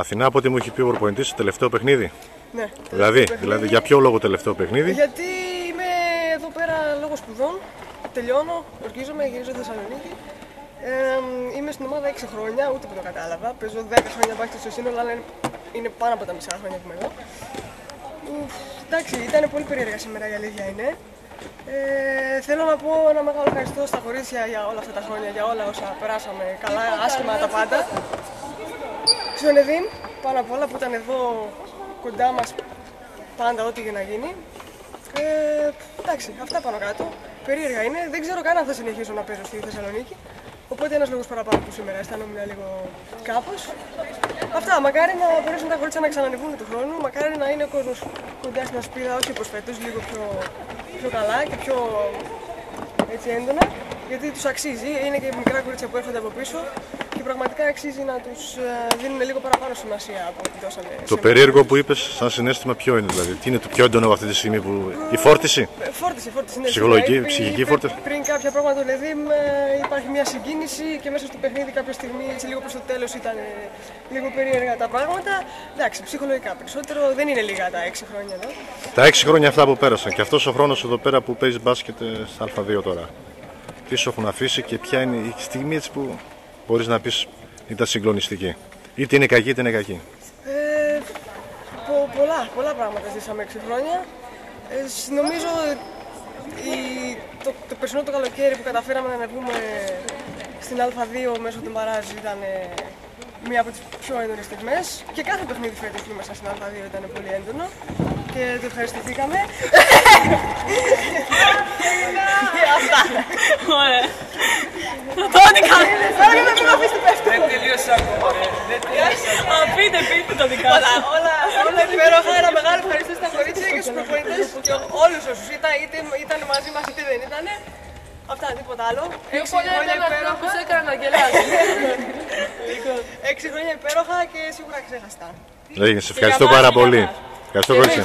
Αθηνά, από ό,τι μου έχει πει ο προπονητής, το τελευταίο παιχνίδι. Ναι. Δηλαδή, για ποιο λόγο τελευταίο παιχνίδι? Γιατί είμαι εδώ πέρα λόγω σπουδών. Τελειώνω, ορκίζομαι, γυρίζω στη Θεσσαλονίκη. Είμαι στην ομάδα 6 χρόνια, ούτε που το κατάλαβα. Παίζω 10 χρόνια μπάσκετ στο σύνολο, αλλά είναι πάνω από τα μισά χρόνια που είμαι εδώ. Εντάξει, ήταν πολύ περίεργα σήμερα, η αλήθεια είναι. Θέλω να πω ένα μεγάλο ευχαριστώ στα κορίτσια για όλα αυτά τα χρόνια, για όλα όσα περάσαμε, καλά, άσχημα, τα πάντα. Στον Εδίν, πάνω απ' όλα που ήταν εδώ κοντά μας πάντα, ό,τι για να γίνει. Εντάξει, αυτά πάνω κάτω. Περίεργα είναι, δεν ξέρω καν αν θα συνεχίσω να παίζω στη Θεσσαλονίκη. Οπότε ένας λόγος παραπάνω που σήμερα αισθάνομαι λίγο κάπως. Αυτά, μακάρι να μπορέσουν τα κορίτσια να ξανανεβούν του χρόνου, μακάρι να είναι ο κόσμος κοντά στην ασπίδα, όχι όπως φέτος, λίγο πιο καλά και πιο έτσι έντονα. Γιατί τους αξίζει, είναι και μικρά κορίτσια που έρχονται από πίσω και πραγματικά αξίζει να τους δίνουν λίγο παραπάνω σημασία από ό,τι δώσανε. Το περίεργο που είπες σαν συναίσθημα ποιο είναι, δηλαδή, τι είναι το πιο έντονο αυτή τη στιγμή, η φόρτιση? Φόρτιση, ναι. Ψυχική φόρτιση. Πριν κάποια πράγματα του Εδίμ υπάρχει μια συγκίνηση και μέσα στο παιχνίδι κάποια στιγμή, λίγο προς το τέλος ήταν λίγο περίεργα τα πράγματα. Εντάξει, ψυχολογικά περισσότερο, δεν είναι λίγα τα 6 χρόνια εδώ. Τα 6 χρόνια αυτά που πέρασαν και αυτός ο χρόνος εδώ πέρα που παίζεις μπάσκετ στα Α2 τώρα. Τι σου έχουν αφήσει και ποια είναι η στιγμή έτσι που μπορείς να πεις ήταν συγκλονιστική? Είτε είναι κακή είτε είναι κακή. Πολλά πράγματα ζήσαμε 6 χρόνια. Νομίζω το περσινό το καλοκαίρι που καταφέραμε να ανεβούμε στην Α2 μέσω του Μαράζ ήταν μία από τις πιο έντονες στιγμές. Και κάθε παιχνίδι φέτος που ήμασταν στην Α2 ήταν πολύ έντονο και το ευχαριστηθήκαμε. Αυτά. Ωραία. Τότε κάνετε. Τώρα και δεν μου αφήσετε πέφτω. Δεν τελείωσε ακόμα. Πείτε το δικά σας. Όλα υπέροχα. Ένα μεγάλο ευχαριστώ στα κορίτσια και στους προπονητές και όλους όσους ήταν μαζί μας είτε δεν ήτανε. Αυτά, τίποτα άλλο. 6 χρόνια υπέροχα. Έκανα να γελάσει. 6 χρόνια υπέροχα και σίγουρα ξέχαστα. Σε ευχαριστώ πάρα πολύ. Ευχαριστώ, κορίτσια.